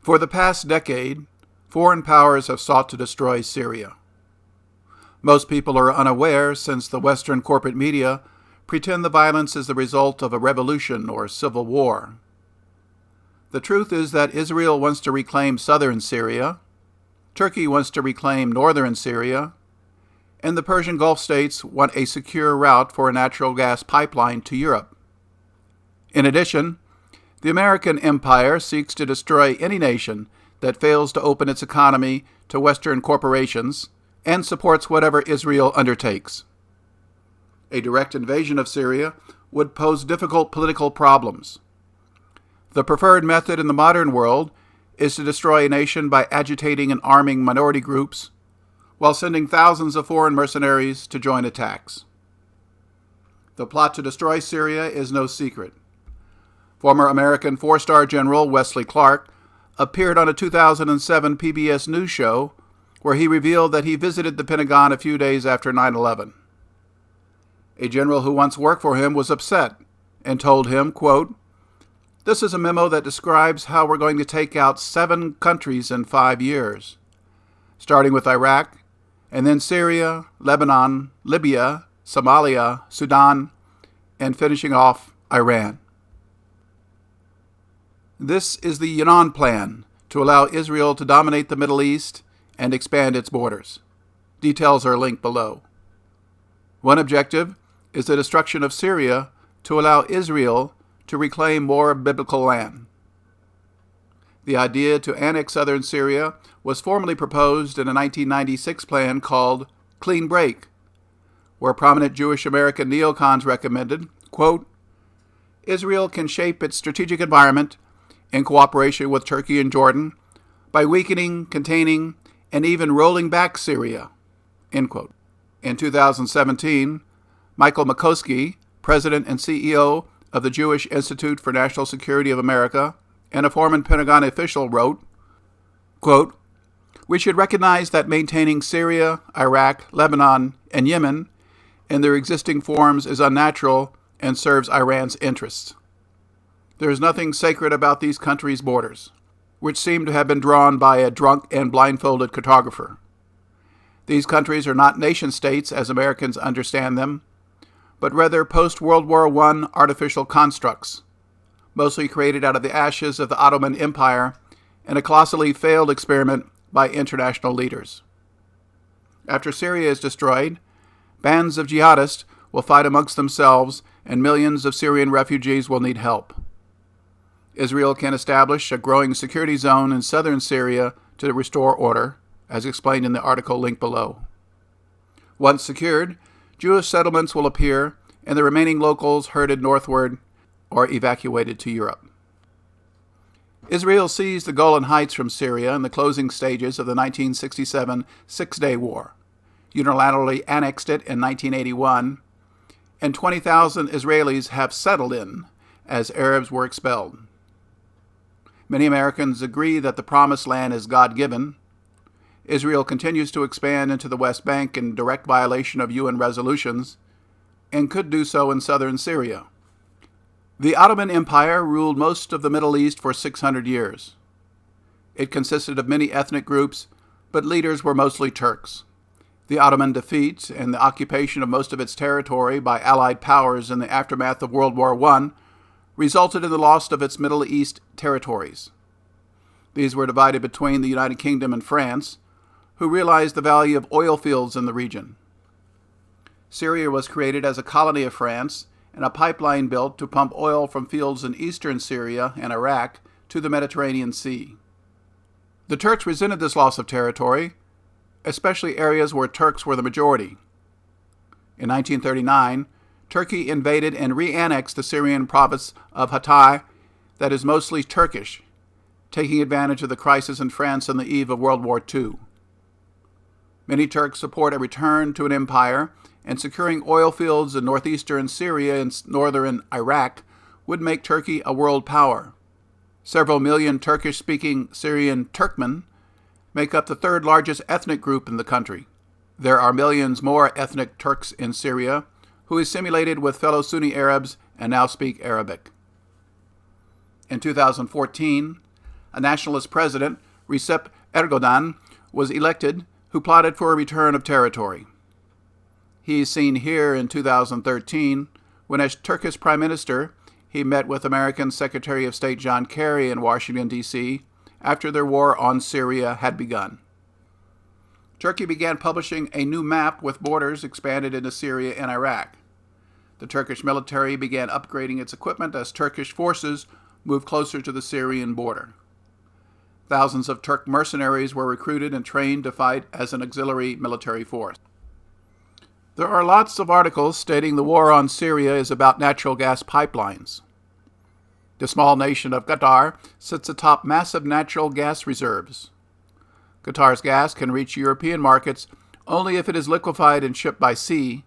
For the past decade, foreign powers have sought to destroy Syria. Most people are unaware since the Western corporate media pretend the violence is the result of a revolution or civil war. The truth is that Israel wants to reclaim southern Syria, Turkey wants to reclaim northern Syria, and the Persian Gulf states want a secure route for a natural gas pipeline to Europe. In addition, the American empire seeks to destroy any nation that fails to open its economy to Western corporations and supports whatever Israel undertakes. A direct invasion of Syria would pose difficult political problems. The preferred method in the modern world is to destroy a nation by agitating and arming minority groups while sending thousands of foreign mercenaries to join attacks. The plot to destroy Syria is no secret. Former American four-star General Wesley Clark appeared on a 2007 PBS News show where he revealed that he visited the Pentagon a few days after 9/11. A general who once worked for him was upset and told him, quote, "This is a memo that describes how we're going to take out 7 countries in 5 years, starting with Iraq, and then Syria, Lebanon, Libya, Somalia, Sudan, and finishing off Iran." This is the Yinon plan to allow Israel to dominate the Middle East and expand its borders. Details are linked below. One objective is the destruction of Syria to allow Israel to reclaim more biblical land. The idea to annex southern Syria was formally proposed in a 1996 plan called Clean Break, where prominent Jewish American neocons recommended, quote, "Israel can shape its strategic environment in cooperation with Turkey and Jordan by weakening, containing, and even rolling back Syria," end quote. In 2017, Michael McCoskey, president and CEO of the Jewish Institute for National Security of America, and a former Pentagon official wrote, quote, "We should recognize that maintaining Syria, Iraq, Lebanon, and Yemen in their existing forms is unnatural and serves Iran's interests. There is nothing sacred about these countries' borders, which seem to have been drawn by a drunk and blindfolded cartographer. These countries are not nation-states as Americans understand them, but rather post-World War I artificial constructs, mostly created out of the ashes of the Ottoman Empire and a colossally failed experiment by international leaders. After Syria is destroyed, bands of jihadists will fight amongst themselves and millions of Syrian refugees will need help. Israel can establish a growing security zone in southern Syria to restore order, as explained in the article linked below. Once secured, Jewish settlements will appear, and the remaining locals herded northward or evacuated to Europe. Israel seized the Golan Heights from Syria in the closing stages of the 1967 Six-Day War, unilaterally annexed it in 1981, and 20,000 Israelis have settled in as Arabs were expelled. Many Americans agree that the Promised Land is God-given. Israel continues to expand into the West Bank in direct violation of UN resolutions, and could do so in southern Syria. The Ottoman Empire ruled most of the Middle East for 600 years. It consisted of many ethnic groups, but leaders were mostly Turks. The Ottoman defeat and the occupation of most of its territory by Allied powers in the aftermath of World War I resulted in the loss of its Middle East territories. These were divided between the United Kingdom and France, who realized the value of oil fields in the region. Syria was created as a colony of France, and a pipeline built to pump oil from fields in eastern Syria and Iraq to the Mediterranean Sea. The Turks resented this loss of territory, especially areas where Turks were the majority. In 1939, Turkey invaded and re-annexed the Syrian province of Hatay that is mostly Turkish, taking advantage of the crisis in France on the eve of World War II. Many Turks support a return to an empire, and securing oil fields in northeastern Syria and northern Iraq would make Turkey a world power. Several million Turkish-speaking Syrian Turkmen make up the third largest ethnic group in the country. There are millions more ethnic Turks in Syria who assimilated with fellow Sunni Arabs and now speak Arabic. In 2014, a nationalist president, Recep Erdogan, was elected, who plotted for a return of territory. He is seen here in 2013, when as Turkish Prime Minister, he met with American Secretary of State John Kerry in Washington, D.C., after their war on Syria had begun. Turkey began publishing a new map with borders expanded into Syria and Iraq. The Turkish military began upgrading its equipment as Turkish forces moved closer to the Syrian border. Thousands of Turk mercenaries were recruited and trained to fight as an auxiliary military force. There are lots of articles stating the war on Syria is about natural gas pipelines. The small nation of Qatar sits atop massive natural gas reserves. Qatar's gas can reach European markets only if it is liquefied and shipped by sea,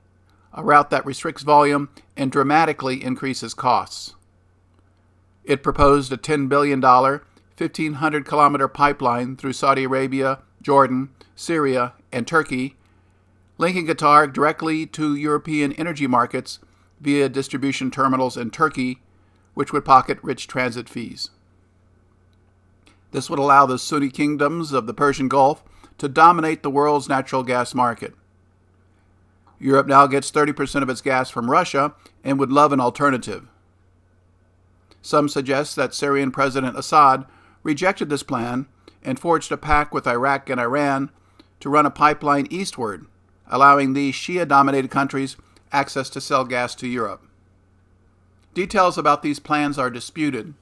a route that restricts volume and dramatically increases costs. It proposed a $10 billion, 1,500-kilometer pipeline through Saudi Arabia, Jordan, Syria, and Turkey, linking Qatar directly to European energy markets via distribution terminals in Turkey, which would pocket rich transit fees. This would allow the Sunni kingdoms of the Persian Gulf to dominate the world's natural gas market. Europe now gets 30% of its gas from Russia and would love an alternative. Some suggest that Syrian President Assad rejected this plan and forged a pact with Iraq and Iran to run a pipeline eastward, allowing these Shia-dominated countries access to sell gas to Europe. Details about these plans are disputed,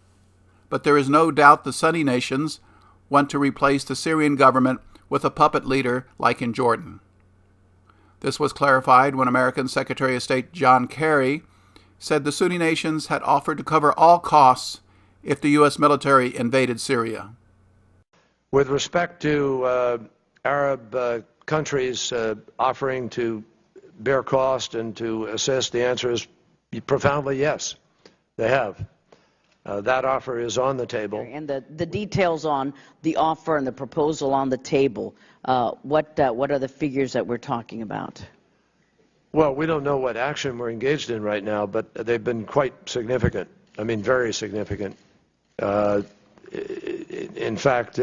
but there is no doubt the Sunni nations want to replace the Syrian government with a puppet leader like in Jordan. This was clarified when American Secretary of State John Kerry said the Sunni nations had offered to cover all costs if the U.S. military invaded Syria. With respect to Arab countries offering to bear cost and to assist, the answer is profoundly yes, they have. That offer is on the table. And the details on the offer and the proposal on the table, what are the figures that we're talking about? Well, we don't know what action we're engaged in right now, but they've been quite significant. I mean, very significant. In fact,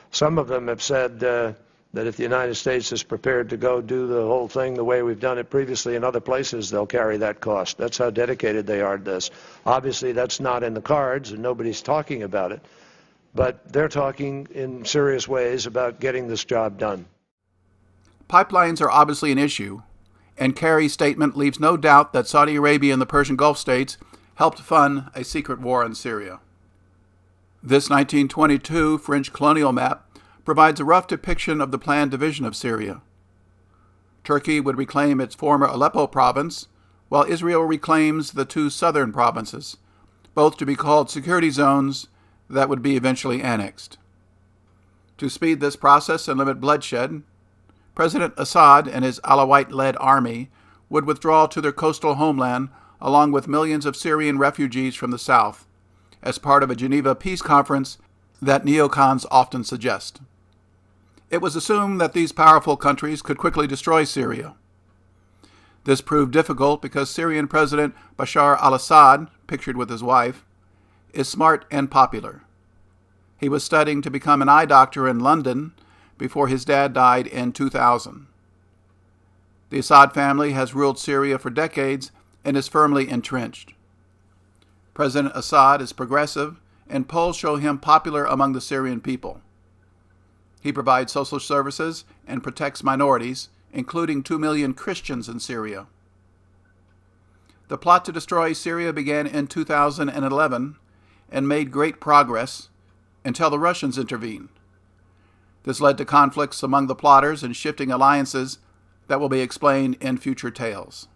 some of them have said that if the United States is prepared to go do the whole thing the way we've done it previously in other places, they'll carry that cost. That's how dedicated they are to this. Obviously, that's not in the cards, and nobody's talking about it. But they're talking in serious ways about getting this job done. Pipelines are obviously an issue, and Kerry's statement leaves no doubt that Saudi Arabia and the Persian Gulf states helped fund a secret war in Syria. This 1922 French colonial map provides a rough depiction of the planned division of Syria. Turkey would reclaim its former Aleppo province, while Israel reclaims the two southern provinces, both to be called security zones that would be eventually annexed. To speed this process and limit bloodshed, President Assad and his Alawite-led army would withdraw to their coastal homeland along with millions of Syrian refugees from the south, as part of a Geneva peace conference that neocons often suggest. It was assumed that these powerful countries could quickly destroy Syria. This proved difficult because Syrian President Bashar al-Assad, pictured with his wife, is smart and popular. He was studying to become an eye doctor in London before his dad died in 2000. The Assad family has ruled Syria for decades and is firmly entrenched. President Assad is progressive, and polls show him popular among the Syrian people. He provides social services and protects minorities, including 2 million Christians in Syria. The plot to destroy Syria began in 2011 and made great progress until the Russians intervened. This led to conflicts among the plotters and shifting alliances that will be explained in future tales.